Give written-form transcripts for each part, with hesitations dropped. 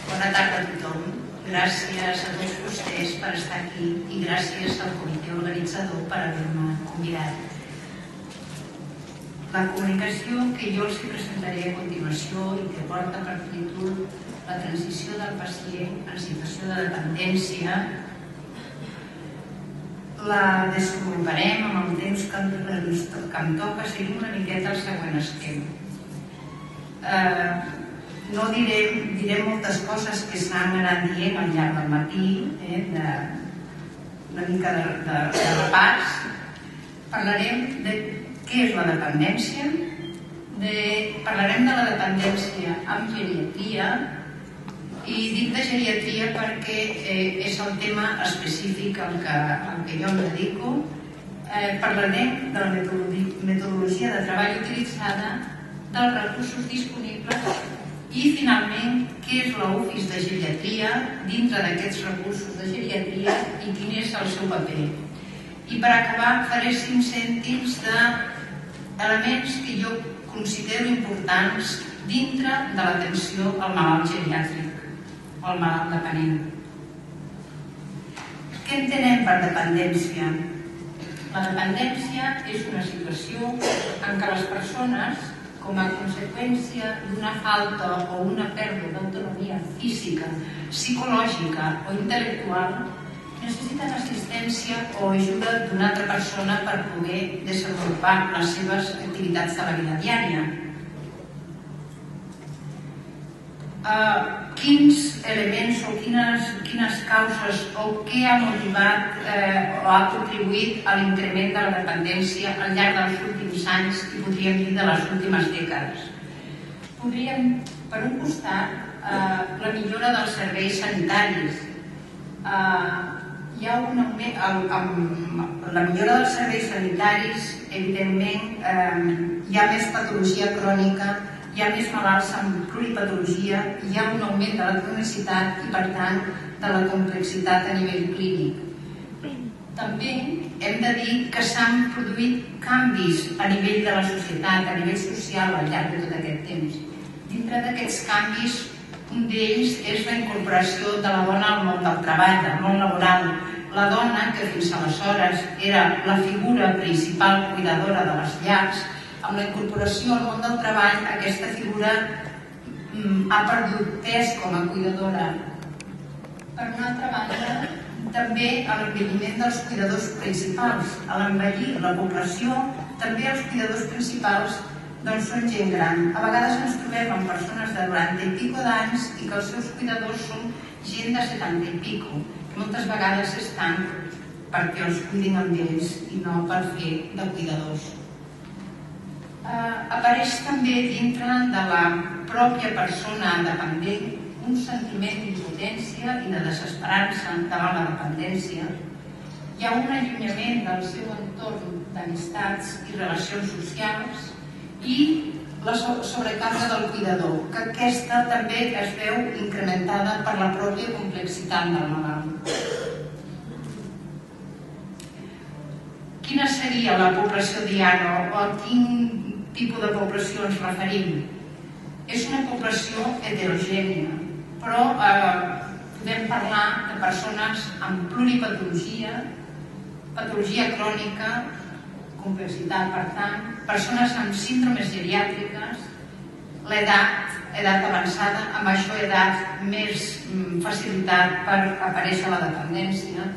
Bona tarda a tothom. Gràcies a tots vostès per estar aquí i gràcies al comitè organitzador per haver-me convidat. La comunicació que jo els presentaré a continuació i que porta per títol La transició del pacient en situació de dependència la desenvoluparem amb el temps que em toca seguir una miqueta el següent esquema. No direm moltes coses que s'han anat dient al llarg del matí, una mica de repàs. Parlarem de què és la dependència, parlarem de la dependència amb geriatria, i dic de geriatria perquè és el tema específic al que jo em dedico. Parlarem de la metodologia de treball utilitzada, dels recursos disponibles i, finalment, què és l'Office de geriatria dintre d'aquests recursos de geriatria i quin és el seu paper. I per acabar faré 5 cèntims d'elements que jo considero importants dintre de l'atenció al malalt geriàtric o al malalt dependent. Què entenem per dependència? La dependència és una situació en què les persones, com a conseqüència d'una falta o una pèrdua d'autonomia física, psicològica o intel·lectual, necessiten assistència o ajuda d'una altra persona per poder desenvolupar les seves activitats de la vida diària. Quins elements o quines causes o què ha motivat o ha contribuït a l'increment de la dependència al llarg dels últims anys i podríem dir de les últimes dècades? Podríem, per un costat, la millora dels serveis sanitaris. Hi ha un augment, amb la millora dels serveis sanitaris, evidentment, hi ha més patologia crònica, hi ha més malalts amb pluripatologia, hi ha un augment de la cronicitat i, per tant, de la complexitat a nivell clínic. També hem de dir que s'han produït canvis a nivell de la societat, a nivell social, al llarg de tot aquest temps. Dintre d'aquests canvis, un d'ells és la incorporació de la dona al món del treball, al món laboral. La dona, que fins aleshores era la figura principal cuidadora de les llars, amb la incorporació al món del treball, aquesta figura ha perdut pes com a cuidadora. Per una altra banda, també l'envelliment dels cuidadors principals. A l'envellir la població, també els cuidadors principals són gent gran. A vegades ens trobem amb persones de 90 i pico d'anys i que els seus cuidadors són gent de 70 i pico, que moltes vegades estan perquè els cuidin amb ells i no per fer de cuidadors. Apareix també dintre de la pròpia persona dependent un sentiment d'impotència i de desesperança davant la dependència. Hi ha un allunyament del seu entorn d'amistats i relacions socials i la sobrecàrrega del cuidador, que aquesta també es veu incrementada per la pròpia complexitat del malalt. Quina seria la població diana o a quin tipus de població ens referim? És una població heterogènia, però podem parlar de persones amb pluripatologia, patologia crònica, complexitat, per tant, persones amb síndromes geriàtriques, l'edat avançada, amb això edat més facilitat per aparèixer la dependència.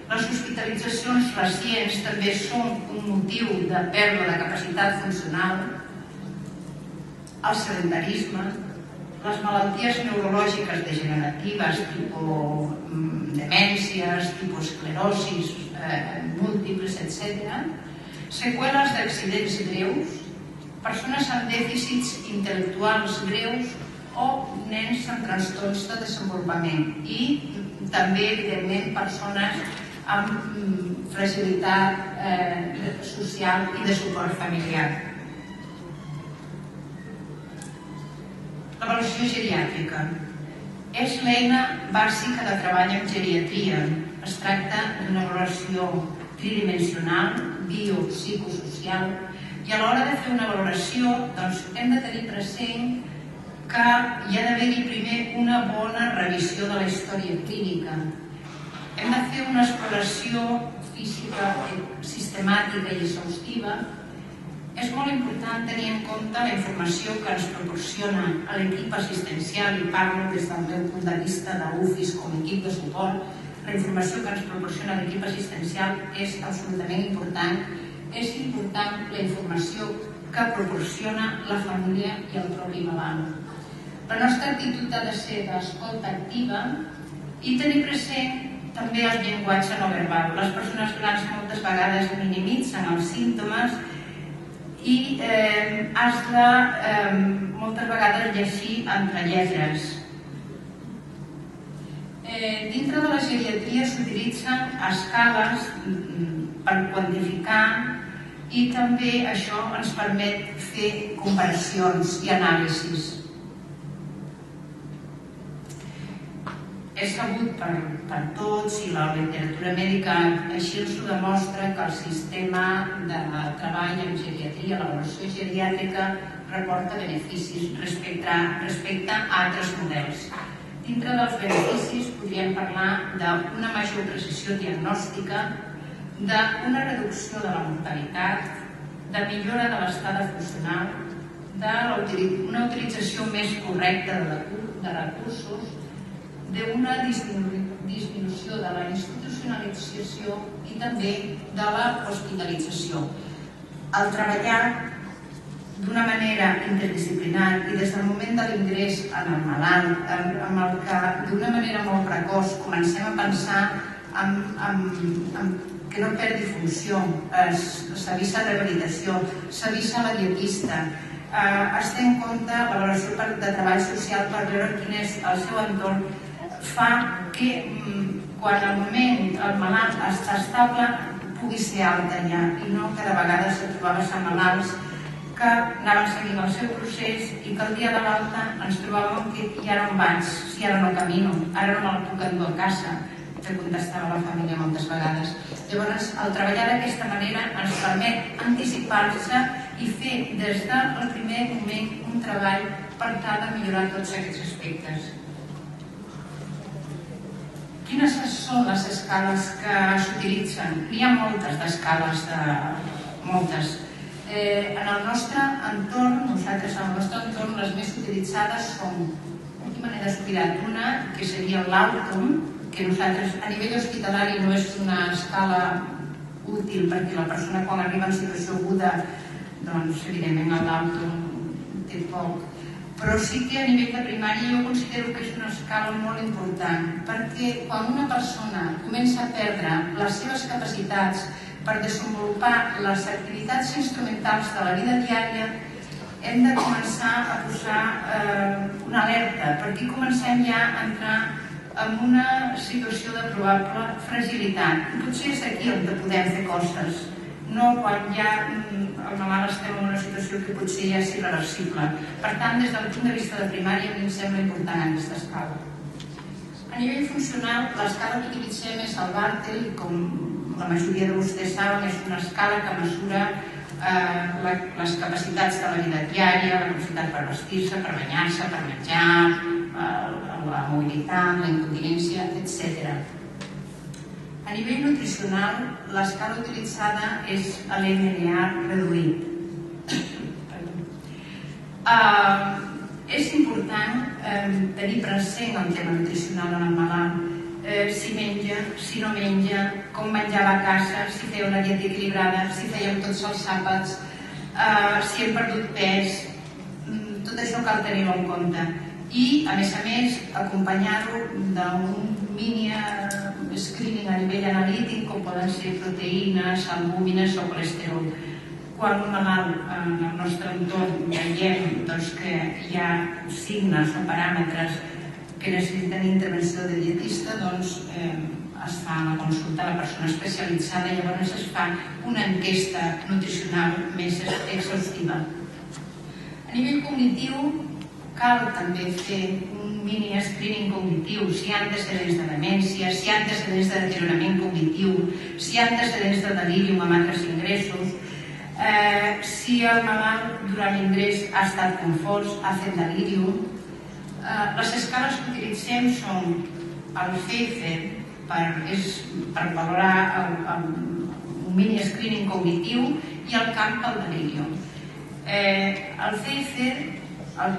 Les hospitalitzacions recents també són un motiu de pèrdua de capacitat funcional, el sedentarisme, les malalties neurològiques degeneratives, tipus demències, tipus esclerosis múltiples, etc., seqüeles d'accidents greus, persones amb dèficits intel·lectuals greus o nens amb trastorns de desenvolupament i també, evidentment, persones amb fragilitat social i de suport familiar. L'avaluació geriàtrica és l'eina bàsica de treball en geriatria. Es tracta d'una valoració tridimensional, biopsicosocial, i a l'hora de fer una valoració hem de tenir present que hi ha d'haver-hi primer una bona revisió de la història clínica. Hem de fer una exploració física sistemàtica i exhaustiva. És molt important tenir en compte la informació que ens proporciona l'equip assistencial, i parlo des del meu punt de vista d'UFIS com a equip de suport. La informació que ens proporciona l'equip assistencial és absolutament important. És important la informació que proporciona la família i el propi malalt. La nostra actitud ha de ser d'escolta activa i tenir present també el llenguatge no verbal. Les persones grans moltes vegades minimitzen els símptomes i has de moltes vegades llegir entre lletres. Dintre de la geriatria s'utilitzen escales per quantificar i també això ens permet fer comparacions i anàlisis. És sabut per tots i la literatura mèdica així ens ho demostra que el sistema de treball en geriatria, l'avaluació geriàtrica, reporta beneficis respecte a altres models. Dintre dels beneficis podríem parlar d'una major precisió diagnòstica, d'una reducció de la mortalitat, de millora de l'estada funcional, d'una utilització més correcta de recursos, d'una disminució de la institucionalització i també de la hospitalització. Al treballar d'una manera interdisciplinar i des del moment de l'ingrés en el malalt, amb el que d'una manera molt precoç comencem a pensar que no perdi funció, s'avisa rehabilitació, s'avisa la dietista, es té en compte l'avaluació de treball social per veure quin és el seu entorn, fa que quan al moment el malalt està estable pugui ser alta ja i no cada vegada se trobaves amb malalts que anaven seguint el seu procés i que el dia de l'alta ens trobàvem que i ara on vaig, si ara no camino, ara no me'l puc endur a casa, que contestava la família moltes vegades. Llavors, el treballar d'aquesta manera ens permet anticipar-se i fer des del primer moment un treball per tal de millorar tots aquests aspectes. Quines són les escales que s'utilitzen? N'hi ha moltes d'escales, moltes. En el nostre entorn, nosaltres en el nostre entorn, les més utilitzades són, última n'he descuidat una, que seria l'Autum, que nosaltres a nivell hospitalari no és una escala útil perquè la persona quan arriba en situació aguda, doncs evidentment l'Autum té poc. Però sí que a nivell de primària jo considero que és una escala molt important perquè quan una persona comença a perdre les seves capacitats per desenvolupar les activitats instrumentals de la vida diària hem de començar a posar una alerta perquè comencem ja a entrar en una situació de probable fragilitat. Potser és aquí on podem fer coses, no quan ja el malalt estem en una situació que potser ja és irreversible. Per tant, des del punt de vista de primària, a mi em sembla important aquesta escala. A nivell funcional, l'escala que utilitzem és el Bartel, com la majoria de vostès saben, és una escala que mesura les capacitats de la vida diària, la capacitat per vestir-se, per banyar-se, per menjar, la mobilitat, la incontinència, etc. A nivell nutricional, l'escala utilitzada és l'MNA reduït. És important tenir present el tema nutricional en el malalt. Si menja, si no menja, com menjava a casa, si feia una dieta equilibrada, si fèiem tots els àpats, si hem perdut pes, tot això cal tenir-ho en compte. I, a més, acompanyar-ho d'un mini screening a nivell analític, com poden ser proteïnes, albúmines o colesterol. Quan un malalt en el nostre entorn veiem que hi ha signes o paràmetres que necessiten intervenció de dietista, doncs es fa la consulta a la persona especialitzada i llavors es fa una enquesta nutricional més exhaustiva. A nivell cognitiu, cal també fer un mini screening cognitiu, si hi ha antecedents de demència, si hi ha antecedents de deteriorament cognitiu, si hi ha antecedents de delirium amb altres ingressos. Si el malalt durant l'ingrés ha estat confós, ha fet delirium. Les escales que utilitzem són el FEIFER per valorar un mini screening cognitiu i el CAMP pel delirium. El FEIFER,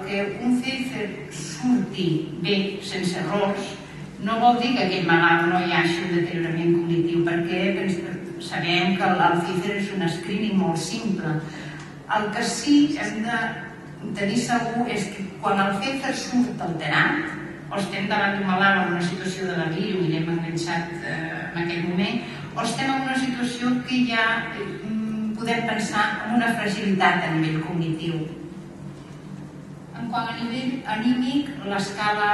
que un FEIFER surti bé, sense errors, no vol dir que aquell malalt no hi hagi un deteriorament cognitiu, perquè sabem que el FEIFER és un screening molt simple. El que sí hem de tenir segur és que quan el FEIFER surt alterat, o estem davant d'un malalt en una situació de delirium i l'hem enganxat en aquell moment, o estem en una situació que ja podem pensar en una fragilitat a nivell cognitiu. En quant a nivell anímic, l'escala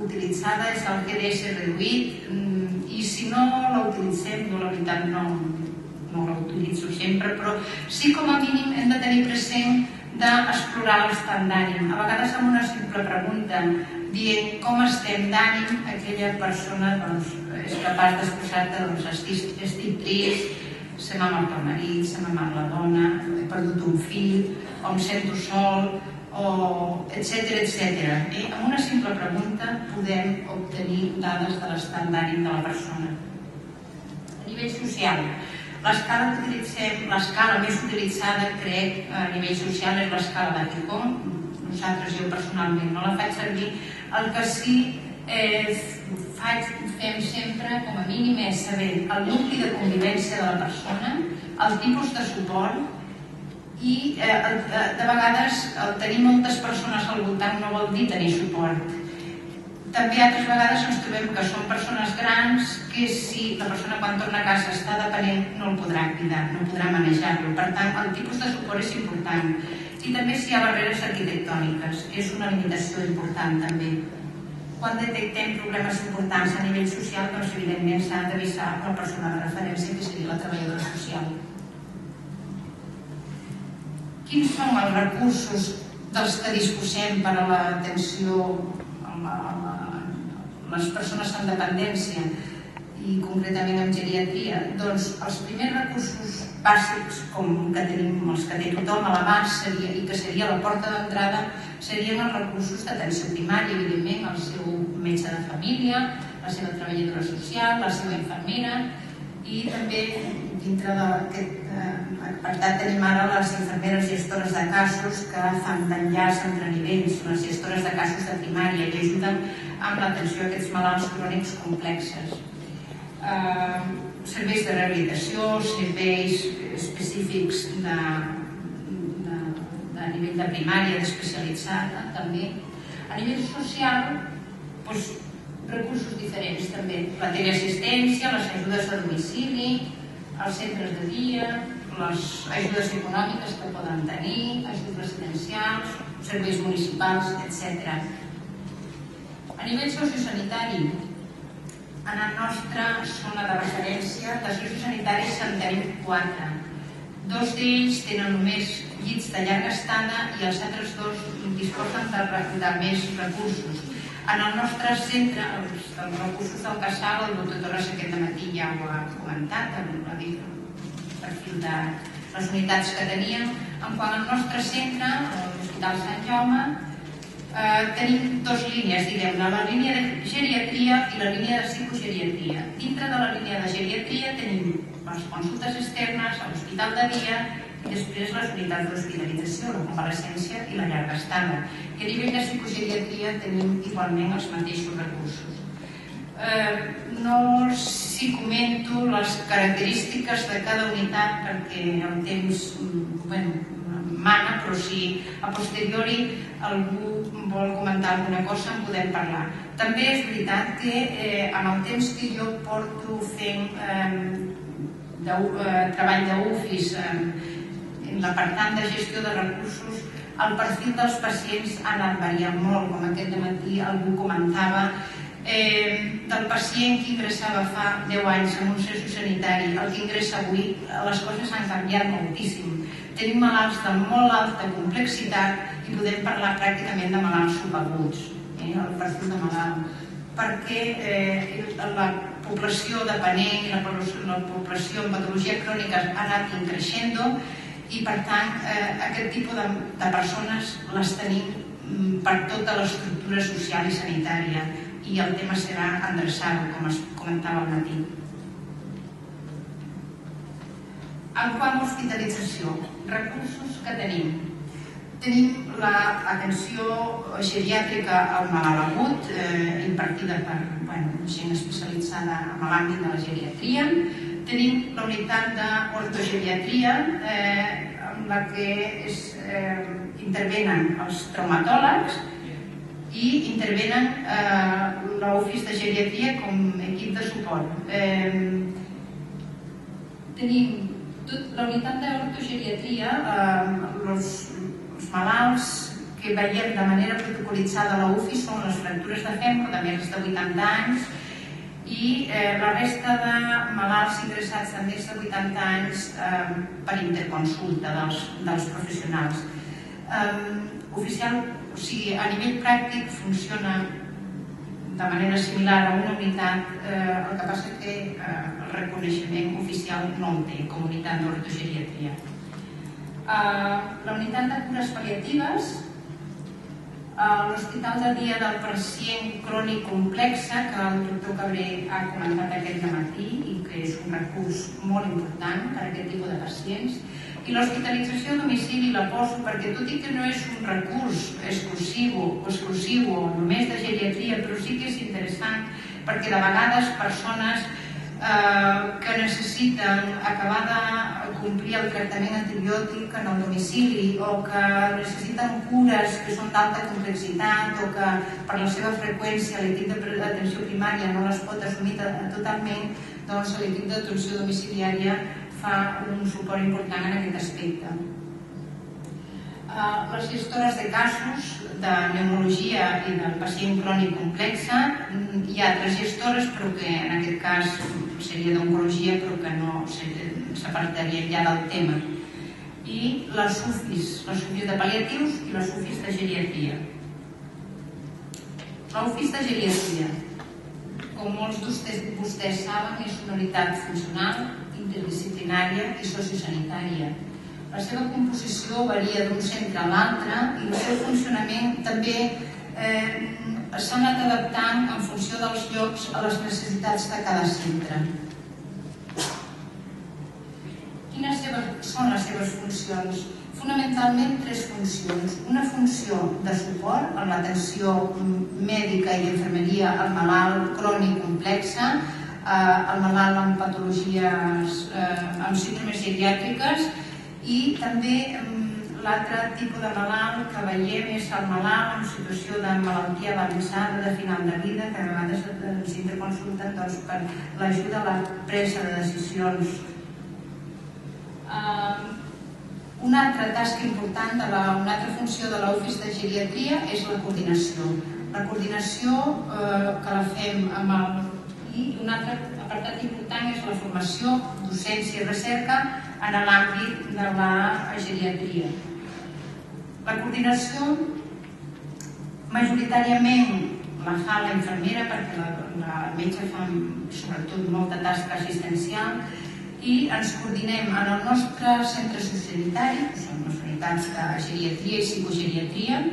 utilitzada és el GDS reduït i si no la utilitzem, jo la veritat no la utilitzo sempre, però sí com a mínim hem de tenir present d'explorar l'estat d'ànim. A vegades amb una simple pregunta dient com estem d'ànim, aquella persona és capaç d'expressar-te estic trist, se m'ha mort el marit, se m'ha mort la dona, he perdut un fill, o em sento sol, etc. Amb una simple pregunta podem obtenir dades de l'estat d'ànim de la persona. A nivell social, l'escala més utilitzada, crec, a nivell social és l'escala de Kikon. Nosaltres, jo personalment, no la faig servir. El que sí fem sempre, com a mínim, és saber el nucli de convivència de la persona, el tipus de suport, i de vegades tenir moltes persones al voltant no vol dir tenir suport. També altres vegades ens trobem que són persones grans que si la persona quan torna a casa està dependent no el podrà cuidar, no podrà manejar-lo. Per tant, el tipus de suport és important. I també si hi ha barreres arquitectòniques, és una limitació important també. Quan detectem problemes importants a nivell social, doncs evidentment s'ha d'avisar la persona de referència, que seria la treballadora social. Quins són els recursos dels que disposem per a l'atenció a les persones amb dependència i concretament amb geriatria? Doncs els primers recursos bàsics que tenim, els que té tothom a l'abast i que seria la porta d'entrada, serien els recursos d'atenció primària, evidentment, el seu metge de família, la seva treballadora social, la seva infermera, i també dintre d'aquest apartat tenim ara les infermeres gestores de casos que fan d'enllaç entre nivells, les gestores de casos de primària, i ajuden amb l'atenció a aquests malalts crònics complexes. Serveis de rehabilitació, serveis específics de nivell de primària, d'especialitzada també. A nivell social, recursos diferents també, la teleassistència, les ajudes a domicili, els centres de dia, les ajudes econòmiques que poden tenir, ajuts residencials, serveis municipals, etc. A nivell sociosanitari, en la nostra zona de referència, de sociosanitaris en tenim 4. 2 d'ells tenen només llits de llarga estada i els altres 2 disposen de més recursos. En el nostre centre, els recursos del Casal, el doctor Torres aquest matí ja ho ha comentat, ha dit el perfil de les unitats que teníem. En quant al nostre centre, l'Hospital Sant Jaume, tenim 2 línies, diguem-ne, la línia de geriatria i la línia de psicogeriatria. Dintre de la línia de geriatria tenim les consultes externes, l'hospital de dia i després les unitats d'hospitalització, la convalescència i la llarga estada. I a nivell de psicogeriatria tenim igualment els mateixos recursos. No si comento les característiques de cada unitat perquè el temps mana, però si a posteriori algú vol comentar alguna cosa en podem parlar. També és veritat que amb el temps que jo porto fent treball d'UFIS en l'apartat de gestió de recursos, el perfil dels pacients ha anat variant molt, com aquest matí algú comentava, del pacient que ingressava fa 10 anys en un sociosanitari al que ingressa avui, les coses han canviat moltíssim. Tenim malalts de molt alta complexitat i podem parlar pràcticament de malalts subaguts, el perfil de malalt, perquè la població dependent i la població amb patologia crònica ha anat creixent i per tant aquest tipus de persones les tenim per tota l'estructura social i sanitària i el tema serà endreçar-ho, com es comentava al matí. En quant a hospitalització, recursos que tenim. Tenim l'atenció geriàtrica al malalt agut, impartida per gent especialitzada en l'àmbit de la geriatria. Tenim la unitat d'ortogeriatria, en la que intervenen els traumatòlegs i intervenen l'Office de Geriatria com equip de suport. Tenim la unitat d'ortogeriatria, els malalts que veiem de manera protocolitzada a l'UFI són les fractures de fèmur de més de 80 anys i la resta de malalts ingressats de més de 80 anys per interconsulta dels professionals. A nivell pràctic funciona de manera similar a una unitat, el que passa que el reconeixement oficial no el té com a unitat d'ortogeriatria. La unitat de cures pal·liatives, l'hospital de dia del pacient crònic complexa, que el doctor Cabré ha comentat aquest matí i que és un recurs molt important per a aquest tipus de pacients, i l'hospitalització a domicili la poso perquè, tot i que no és un recurs exclusiu o només de geriatria, però sí que és interessant perquè de vegades persones que necessiten acabar de complir el tractament antibiòtic en el domicili o que necessiten cures que són d'alta complexitat o que per la seva freqüència l'equip d'atenció primària no les pot assumir totalment, doncs l'equip d'atenció domiciliària fa un suport important en aquest aspecte. Les gestores de casos de pneumologia i del pacient crònic complexa, hi ha altres gestores, però que en aquest cas seria d'oncologia, però que no s'apartaria ja del tema. I les UFIs de pal·liatius i les UFIs de geriatria. L'UFIs de geriatria, com molts de vostès saben, és una unitat funcional, interdisciplinària i sociosanitària. La seva composició varia d'un centre a l'altre i el seu funcionament també s'ha anat adaptant en funció dels llocs a les necessitats de cada centre. Quines són les seves funcions? Fonamentalment tres funcions. Una funció de suport en l'atenció mèdica i d'infermeria al malalt crònic complexa, al malalt amb patologies, amb síndromes geriàtriques, i també l'altre tipus de malalt que veiem és el malalt en situació de malaltia avançada de final de vida, que a vegades ens interconsulten per l'ajuda a la presa de decisions. Una altra tasca important, una altra funció de l'Office de Geriatria és la coordinació. La coordinació que la fem amb el... I un altre apartat important és la formació, docència i recerca en l'àmbit de la geriatria. La coordinació majoritàriament la fa la infermera perquè la metge fa sobretot molta tasca assistencial i ens coordinem en el nostre centre sociosanitari, que són les unitats de geriatria i psicogeriatria,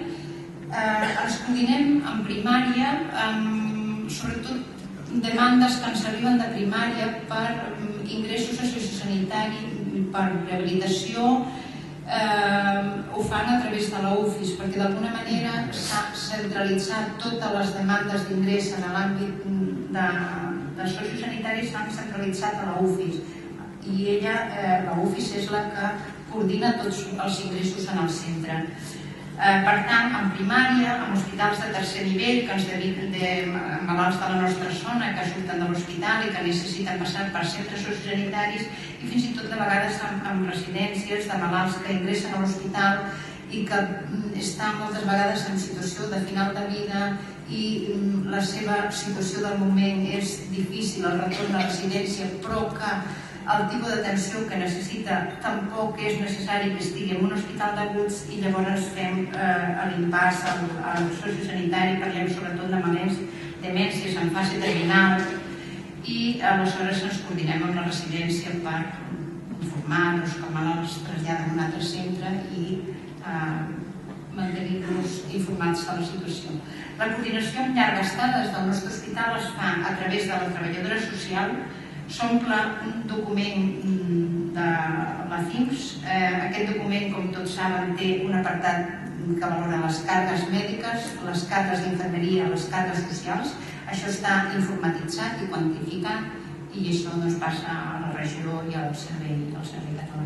ens coordinem en primària, sobretot demandes que ens arriben de primària per ingressos a sociosanitari, per rehabilitació, ho fan a través de l'UFIS, perquè d'alguna manera s'ha centralitzat totes les demandes d'ingrés en l'àmbit de sociosanitari, s'han centralitzat a l'UFIS. I la UFIS és la que coordina tots els ingressos en el centre. Per tant, en primària, en hospitals de tercer nivell, que ens dediquen de malalts de la nostra zona, que surten de l'hospital i que necessiten passar per centres sociosanitaris, i fins i tot de vegades en residències de malalts que ingressen a l'hospital i que estan moltes vegades en situació de final de vida i la seva situació del moment és difícil, el retorn a residència, però que el tipus d'atenció que necessita tampoc és necessari que estigui en un hospital d'aguts i llavors fem l'impàs al sociosanitari, parlem sobretot de demències en fase terminal i aleshores ens coordinem amb la residència per informar que el malalt es trasllada a un altre centre i mantenir-los informats de la situació. La coordinació amb llarga estada des del nostre hospital es fa a través de la treballadora social. S'omple un document de la CIMS. Aquest document, com tots saben, té un apartat que valora les càrregues mèdiques, les càrregues d'infermeria, les càrregues socials. Això està informatitzat i quantificat i això passa a la regió i al servei català.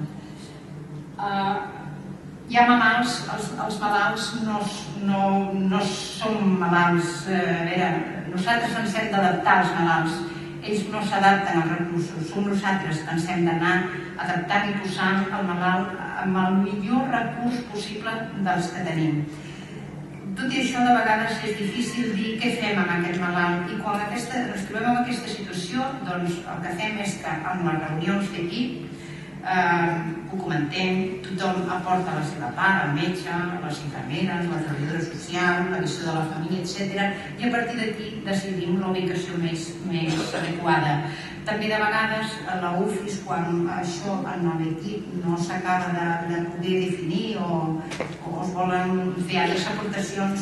Hi ha malalts, els malalts no som malalts. Nosaltres ens hem d'adaptar als malalts. Ells no s'adapten als recursos, som nosaltres que ens hem d'anar adaptant i posant el malalt amb el millor recurs possible dels que tenim. Tot i això, de vegades és difícil dir què fem amb aquest malalt i quan ens trobem en aquesta situació, doncs el que fem és que en les reunions d'equip ho comentem, tothom aporta la seva part, el metge, les infermeres, la treballadora social, la visió de la família, etc. I a partir d'aquí decidim la ubicació més adequada. També de vegades a l'UFIS, quan això en l'equip no s'acaba de poder definir o es volen fer altres aportacions,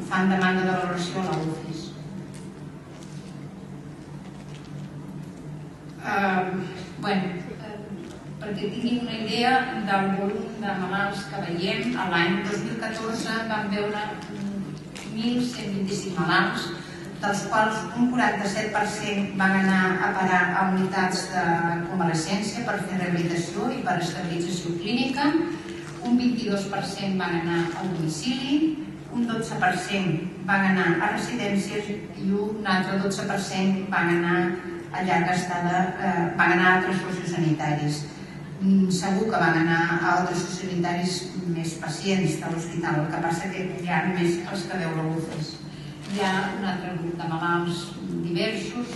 fan demanda de valoració a l'UFIS. Perquè tinguin una idea del volum de malalts que veiem, l'any 2014 vam veure 1.125 malalts, dels quals un 47% van anar a parar a unitats de convalescència per fer rehabilitació i per estabilització clínica, un 22% van anar a domicili, un 12% van anar a residències i un altre 12% van anar a llarga estada, van anar a altres sociosanitaris. Segur que van anar a altres sociosanitaris més pacients de l'hospital, el que passa que hi ha només els que veu l'UFIS. Hi ha un altre grup de malalts diversos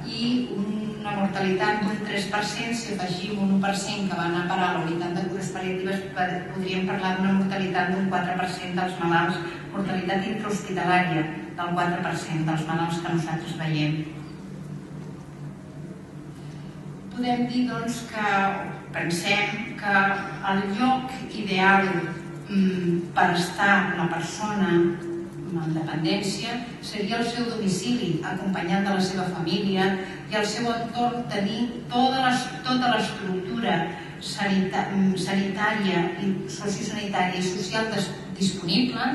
i una mortalitat d'un 3%, si afegim un 1% que van anar a parar a la unitat de cures pal·liatives, podríem parlar d'una mortalitat d'un 4% dels malalts, mortalitat intrahospitalària del 4% dels malalts que nosaltres veiem. Podem dir doncs que pensem que el lloc ideal per estar la persona amb dependència seria el seu domicili, acompanyat de la seva família i al seu entorn tenir tota l'estructura sanitària i sociosanitària i social disponible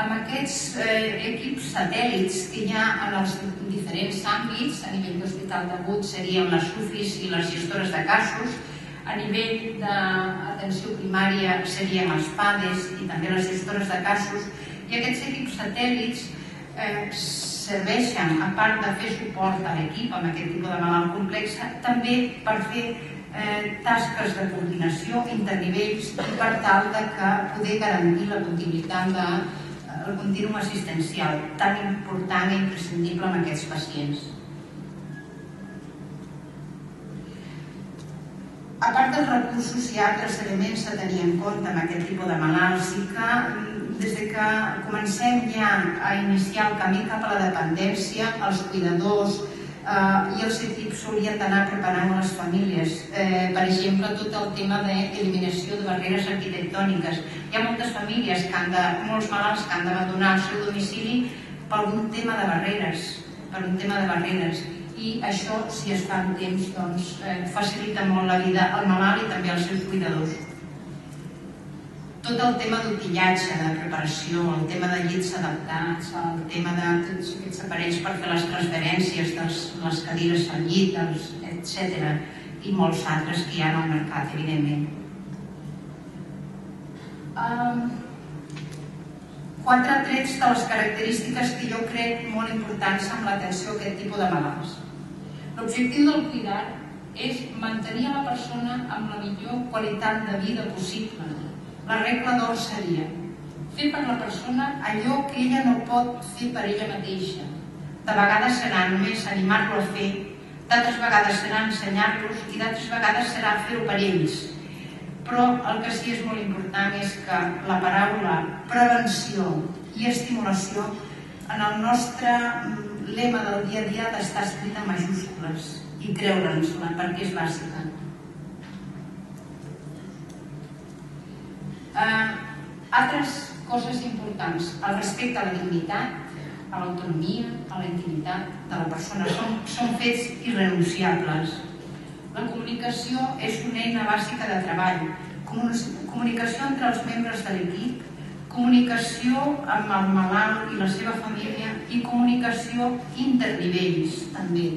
amb aquests equips satèl·lits que hi ha en els diferents àmbits. A nivell d'hospital d'agut serien les UFIs i les gestores de casos, a nivell d'atenció primària serien els PADES i també les gestores de casos, i aquests equips satèl·lits serveixen, a part de fer suport a l'equip amb aquest tipus de malalt complex, també per fer tasques de coordinació internivells i per tal de poder garantir la continuïtat del continuum assistencial tan important i imprescindible amb aquests pacients. A part dels recursos, hi ha altres elements a tenir en compte amb aquest tipus de malalts i que des que comencem ja a iniciar el camí cap a la dependència, els cuidadors i els equips s'haurien d'anar preparant a les famílies. Per exemple, tot el tema d'eliminació de barreres arquitectòniques. Hi ha moltes famílies, molts malalts que han d'abandonar el seu domicili per un tema de barreres. I això, si es fa en temps, facilita molt la vida al malalt i també als seus cuidadors. Tot el tema d'utillatge, de preparació, el tema de llits adaptats, el tema de tots aquests aparells per fer les transferències de les cadires al llit, etc. I molts altres que hi ha al mercat, evidentment. 4 trets de les característiques que jo crec molt importants en l'atenció a aquest tipus de malalts. L'objectiu del cuidar és mantenir a la persona amb la millor qualitat de vida possible. La regla d'or seria fer per la persona allò que ella no pot fer per ella mateixa. De vegades serà només animar-lo a fer, d'altres vegades serà ensenyar-los i d'altres vegades serà fer-ho per ells. Però el que sí és molt important és que la paraula prevenció i estimulació en el nostre lema del dia a dia ha d'estar escrita en majúscules i creure'ns-la perquè és bàsica. Altres coses importants, el respecte a la dignitat, a l'autonomia, a la intimitat de la persona, són fets irrenunciables. La comunicació és una eina bàsica de treball, comunicació entre els membres de l'equip, comunicació amb el malalt i la seva família i comunicació internivells, també.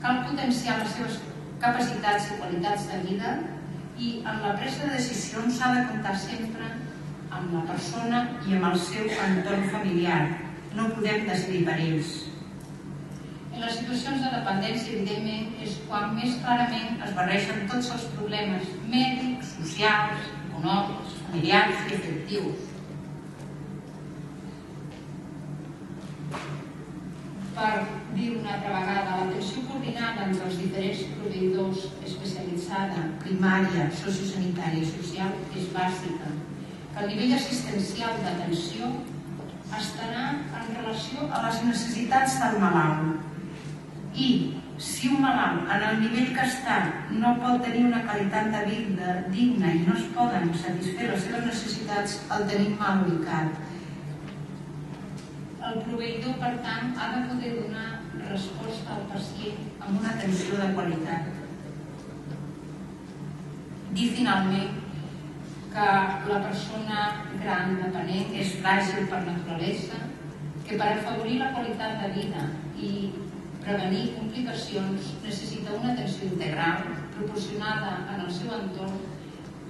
Cal potenciar les seves capacitats i qualitats de vida i en la presa de decisions s'ha de comptar sempre amb la persona i amb el seu entorn familiar. No podem decidir per ells. En les situacions de dependència, evidentment, és quan més clarament es barregen tots els problemes mèdics, socials, econòmics, familiars i afectius. Per dir una altra vegada, l'atenció coordinada entre els diferents proveïdors especialitzada, primària, sociosanitària i social és bàsica. Que el nivell assistencial d'atenció estarà en relació a les necessitats del malalt. I si un malalt, en el nivell que està, no pot tenir una qualitat de vida digna i no es poden satisfer les seves necessitats, el tenim mal ubicat. El proveïdor, per tant, ha de poder donar resposta al pacient amb una atenció de qualitat. Dir finalment que la persona gran dependent és fràgil per naturalesa, que per afavorir la qualitat de vida i prevenir complicacions necessita una atenció integral proporcionada en el seu entorn,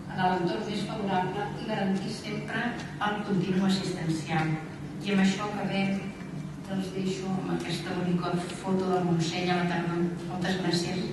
en l'entorn més favorable i garantir sempre el continu assistencial. I amb això acabem, els deixo amb aquesta bonica foto del Montseny a la tardor. Moltes gràcies.